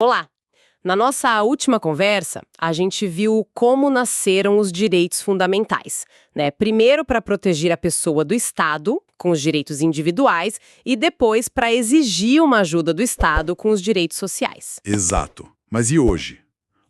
Olá! Na nossa última conversa, a gente viu como nasceram os direitos fundamentais, né? Primeiro para proteger a pessoa do Estado, com os direitos individuais, e depois para exigir uma ajuda do Estado com os direitos sociais. Exato. Mas e hoje?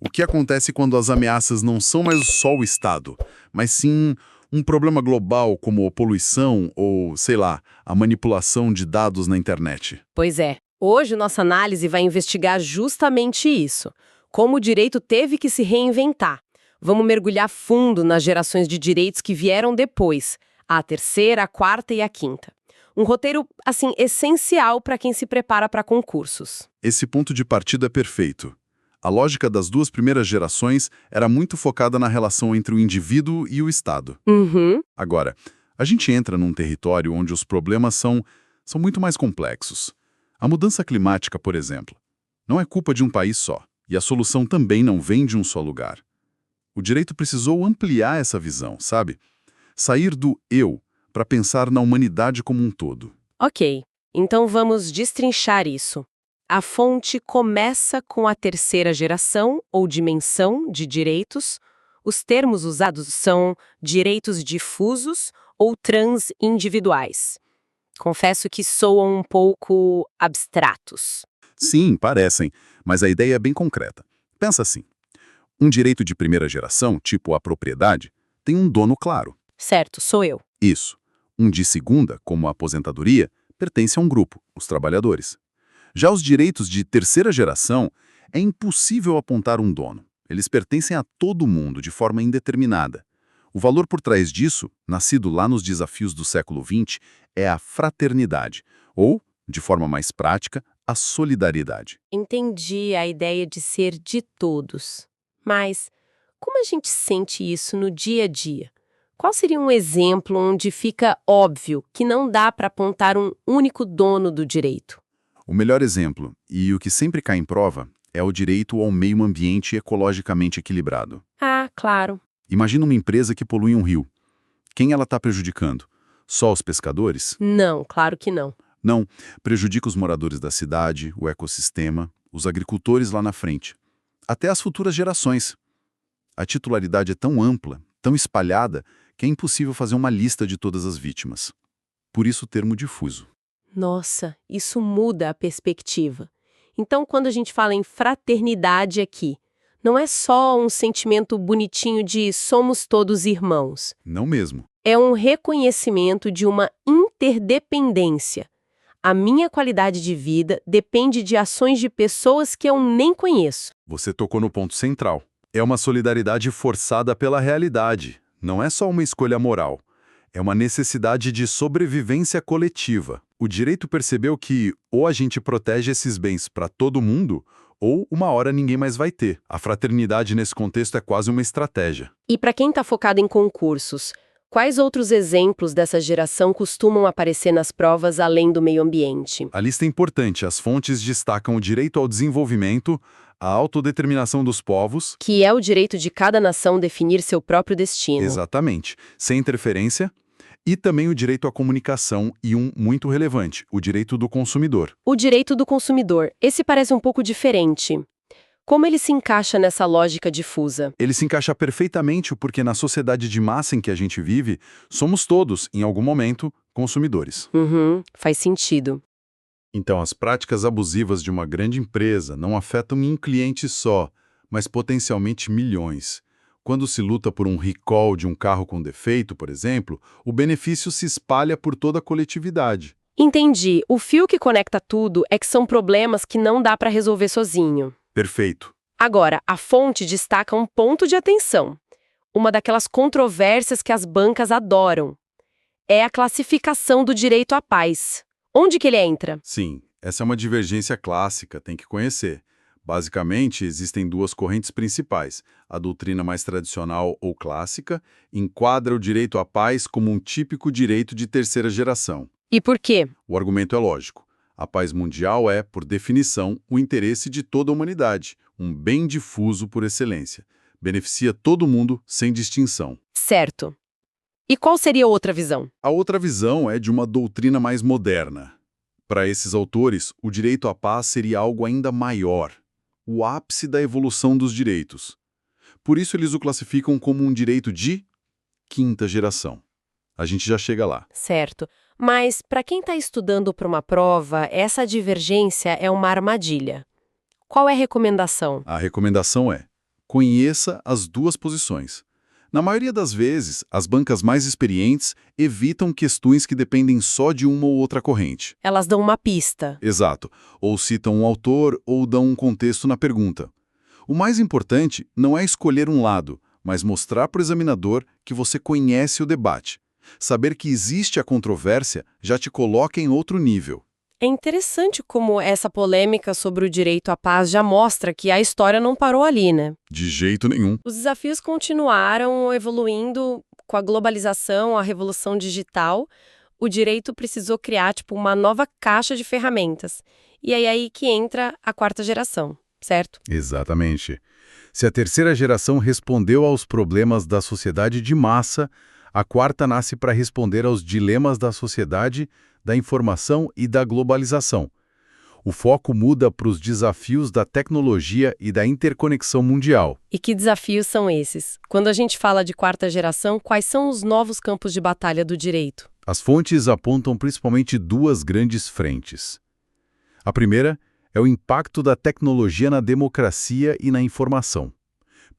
O que acontece quando as ameaças não são mais só o Estado, mas sim um problema global como a poluição ou, sei lá, a manipulação de dados na internet? Pois é, hoje nossa análise vai investigar justamente isso, como o direito teve que se reinventar. Vamos mergulhar fundo nas gerações de direitos que vieram depois, a terceira, a quarta e a quinta. Um roteiro, assim, essencial para quem se prepara para concursos. Esse ponto de partida é perfeito. A lógica das duas primeiras gerações era muito focada na relação entre o indivíduo e o Estado. Uhum. Agora, a gente entra num território onde os problemas são muito mais complexos. A mudança climática, por exemplo, não é culpa de um país só, e a solução também não vem de um só lugar. O direito precisou ampliar essa visão, sabe? Sair do eu para pensar na humanidade como um todo. Ok, então vamos destrinchar isso. A fonte começa com a terceira geração ou dimensão de direitos. Os termos usados são direitos difusos ou transindividuais. Confesso que soam um pouco abstratos. Sim, parecem, mas a ideia é bem concreta. Pensa assim, um direito de primeira geração, tipo a propriedade, tem um dono claro. Certo, sou eu. Isso. Um de segunda, como a aposentadoria, pertence a um grupo, os trabalhadores. Já os direitos de terceira geração, é impossível apontar um dono. Eles pertencem a todo mundo, de forma indeterminada. O valor por trás disso, nascido lá nos desafios do século XX, é a fraternidade, ou, de forma mais prática, a solidariedade. Entendi a ideia de ser de todos. Mas como a gente sente isso no dia a dia? Qual seria um exemplo onde fica óbvio que não dá para apontar um único dono do direito? O melhor exemplo, e o que sempre cai em prova, é o direito ao meio ambiente ecologicamente equilibrado. Ah, claro. Imagina uma empresa que polui um rio. Quem ela está prejudicando? Só os pescadores? Não, claro que não. Não, prejudica os moradores da cidade, o ecossistema, os agricultores lá na frente. Até as futuras gerações. A titularidade é tão ampla, tão espalhada, que é impossível fazer uma lista de todas as vítimas. Por isso o termo difuso. Nossa, isso muda a perspectiva. Então, quando a gente fala em fraternidade aqui, não é só um sentimento bonitinho de somos todos irmãos. Não mesmo. É um reconhecimento de uma interdependência. A minha qualidade de vida depende de ações de pessoas que eu nem conheço. Você tocou no ponto central. É uma solidariedade forçada pela realidade. Não é só uma escolha moral. É uma necessidade de sobrevivência coletiva. O direito percebeu que ou a gente protege esses bens para todo mundo, ou uma hora ninguém mais vai ter. A fraternidade nesse contexto é quase uma estratégia. E para quem está focado em concursos, quais outros exemplos dessa geração costumam aparecer nas provas além do meio ambiente? A lista é importante. As fontes destacam o direito ao desenvolvimento, a autodeterminação dos povos. Que é o direito de cada nação definir seu próprio destino. Exatamente. Sem interferência. E também o direito à comunicação e um muito relevante, o direito do consumidor. O direito do consumidor. Esse parece um pouco diferente. Como ele se encaixa nessa lógica difusa? Ele se encaixa perfeitamente porque na sociedade de massa em que a gente vive, somos todos, em algum momento, consumidores. Faz sentido. Então, as práticas abusivas de uma grande empresa não afetam um cliente só, mas potencialmente milhões. Quando se luta por um recall de um carro com defeito, por exemplo, o benefício se espalha por toda a coletividade. Entendi. O fio que conecta tudo é que são problemas que não dá para resolver sozinho. Perfeito. Agora, a fonte destaca um ponto de atenção. Uma daquelas controvérsias que as bancas adoram. É a classificação do direito à paz. Onde que ele entra? Sim, essa é uma divergência clássica, tem que conhecer. Basicamente, existem duas correntes principais. A doutrina mais tradicional ou clássica enquadra o direito à paz como um típico direito de terceira geração. E por quê? O argumento é lógico. A paz mundial é, por definição, o interesse de toda a humanidade, um bem difuso por excelência. Beneficia todo mundo sem distinção. Certo. E qual seria outra visão? A outra visão é de uma doutrina mais moderna. Para esses autores, o direito à paz seria algo ainda maior. o ápice da evolução dos direitos. Por isso eles o classificam como um direito de quinta geração. A gente já chega lá. Certo. Mas, para quem está estudando para uma prova, essa divergência é uma armadilha. Qual é a recomendação? A recomendação é: conheça as duas posições. Na maioria das vezes, as bancas mais experientes evitam questões que dependem só de uma ou outra corrente. Elas dão uma pista. Exato. Ou citam um autor ou dão um contexto na pergunta. O mais importante não é escolher um lado, mas mostrar para o examinador que você conhece o debate. Saber que existe a controvérsia já te coloca em outro nível. É interessante como essa polêmica sobre o direito à paz já mostra que a história não parou ali, né? De jeito nenhum. Os desafios continuaram evoluindo com a globalização, a revolução digital. O direito precisou criar, uma nova caixa de ferramentas. E é aí que entra a quarta geração, certo? Exatamente. Se a terceira geração respondeu aos problemas da sociedade de massa, a quarta nasce para responder aos dilemas da sociedade, da informação e da globalização. O foco muda para os desafios da tecnologia e da interconexão mundial. E que desafios são esses? Quando a gente fala de quarta geração, quais são os novos campos de batalha do direito? As fontes apontam principalmente duas grandes frentes. A primeira é o impacto da tecnologia na democracia e na informação.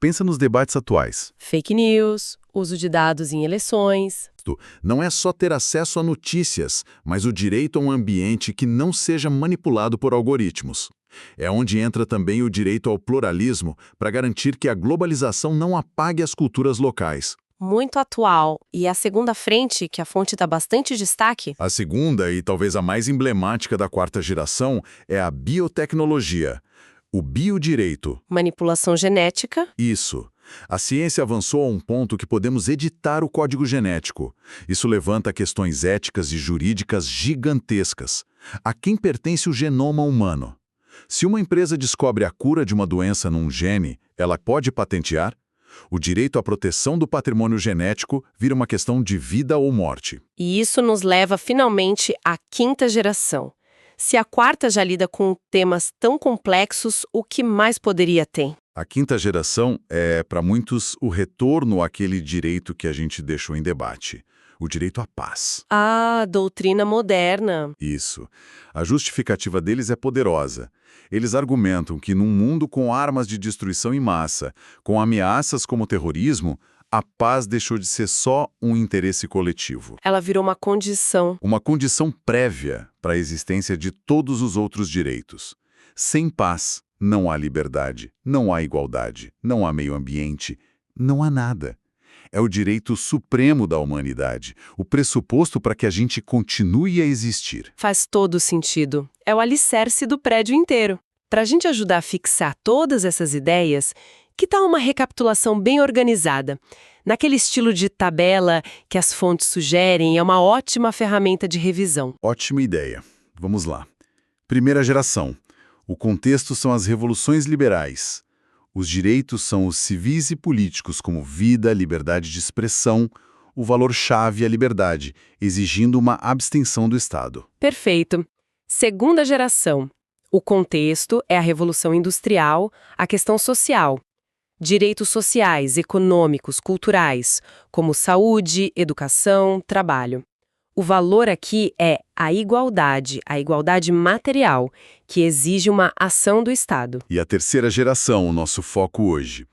Pensa nos debates atuais. Fake news, uso de dados em eleições. Não é só ter acesso a notícias, mas o direito a um ambiente que não seja manipulado por algoritmos. É onde entra também o direito ao pluralismo para garantir que a globalização não apague as culturas locais. Muito atual. E a segunda frente, que a fonte dá bastante destaque? A segunda, e talvez a mais emblemática da quarta geração, é a biotecnologia, o biodireito. Manipulação genética. Isso. A ciência avançou a um ponto que podemos editar o código genético. Isso levanta questões éticas e jurídicas gigantescas. A quem pertence o genoma humano? Se uma empresa descobre a cura de uma doença num gene, ela pode patentear? O direito à proteção do patrimônio genético vira uma questão de vida ou morte. E isso nos leva finalmente à quinta geração. Se a quarta já lida com temas tão complexos, o que mais poderia ter? A quinta geração é, para muitos, o retorno àquele direito que a gente deixou em debate, o direito à paz. Ah, doutrina moderna. Isso. A justificativa deles é poderosa. Eles argumentam que num mundo com armas de destruição em massa, com ameaças como o terrorismo, a paz deixou de ser só um interesse coletivo. Ela virou uma condição. Uma condição prévia para a existência de todos os outros direitos. Sem paz, não há liberdade, não há igualdade, não há meio ambiente, não há nada. É o direito supremo da humanidade, o pressuposto para que a gente continue a existir. Faz todo sentido. É o alicerce do prédio inteiro. Para a gente ajudar a fixar todas essas ideias, que tal uma recapitulação bem organizada? Naquele estilo de tabela que as fontes sugerem, é uma ótima ferramenta de revisão. Ótima ideia. Vamos lá. Primeira geração. O contexto são as revoluções liberais. Os direitos são os civis e políticos, como vida, liberdade de expressão, o valor-chave é a liberdade, exigindo uma abstenção do Estado. Perfeito. Segunda geração. O contexto é a Revolução Industrial, a questão social. Direitos sociais, econômicos, culturais, como saúde, educação, trabalho. O valor aqui é a igualdade material, que exige uma ação do Estado. E a terceira geração, o nosso foco hoje.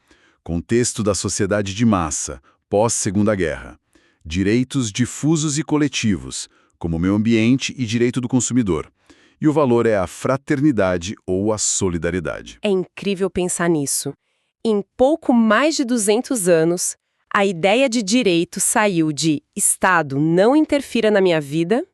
Contexto da sociedade de massa, pós-Segunda Guerra. Direitos difusos e coletivos, como o meio ambiente e direito do consumidor. E o valor é a fraternidade ou a solidariedade. É incrível pensar nisso. Em pouco mais de 200 anos, a ideia de direito saiu de Estado, não interfira na minha vida,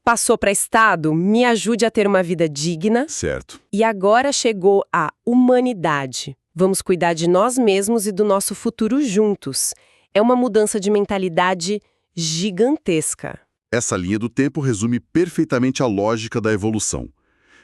passou para Estado, me ajude a ter uma vida digna, Certo. e agora chegou a humanidade. Vamos cuidar de nós mesmos e do nosso futuro juntos. É uma mudança de mentalidade gigantesca. Essa linha do tempo resume perfeitamente a lógica da evolução.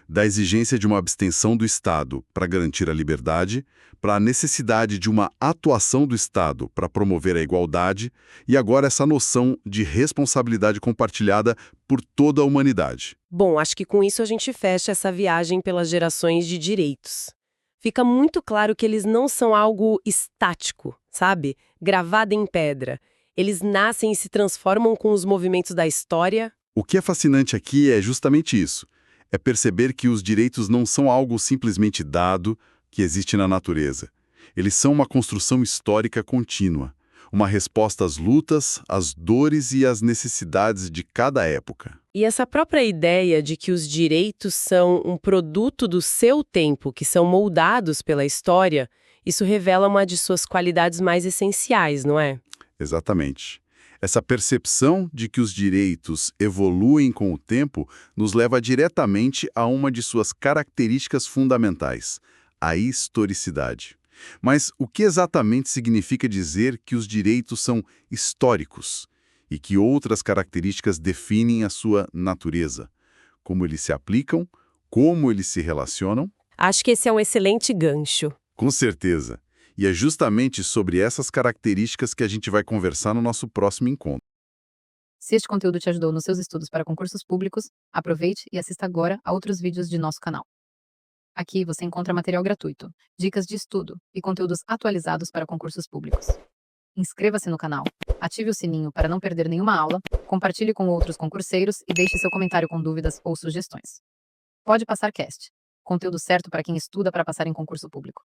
Da exigência de uma abstenção do Estado para garantir a liberdade, para a necessidade de uma atuação do Estado para promover a igualdade, e agora essa noção de responsabilidade compartilhada por toda a humanidade. Bom, acho que com isso a gente fecha essa viagem pelas gerações de direitos. Fica muito claro que eles não são algo estático, sabe? Gravado em pedra. Eles nascem e se transformam com os movimentos da história. O que é fascinante aqui é justamente isso. É perceber que os direitos não são algo simplesmente dado que existe na natureza. Eles são uma construção histórica contínua, uma resposta às lutas, às dores e às necessidades de cada época. E essa própria ideia de que os direitos são um produto do seu tempo, que são moldados pela história, isso revela uma de suas qualidades mais essenciais, não é? Exatamente. Essa percepção de que os direitos evoluem com o tempo nos leva diretamente a uma de suas características fundamentais, a historicidade. Mas o que exatamente significa dizer que os direitos são históricos e que outras características definem a sua natureza? Como eles se aplicam, como eles se relacionam? Acho que esse é um excelente gancho. Com certeza. E é justamente sobre essas características que a gente vai conversar no nosso próximo encontro. Se este conteúdo te ajudou nos seus estudos para concursos públicos, aproveite e assista agora a outros vídeos de nosso canal. Aqui você encontra material gratuito, dicas de estudo e conteúdos atualizados para concursos públicos. Inscreva-se no canal, ative o sininho para não perder nenhuma aula, compartilhe com outros concurseiros e deixe seu comentário com dúvidas ou sugestões. Pode Passar Cast. Conteúdo certo para quem estuda para passar em concurso público.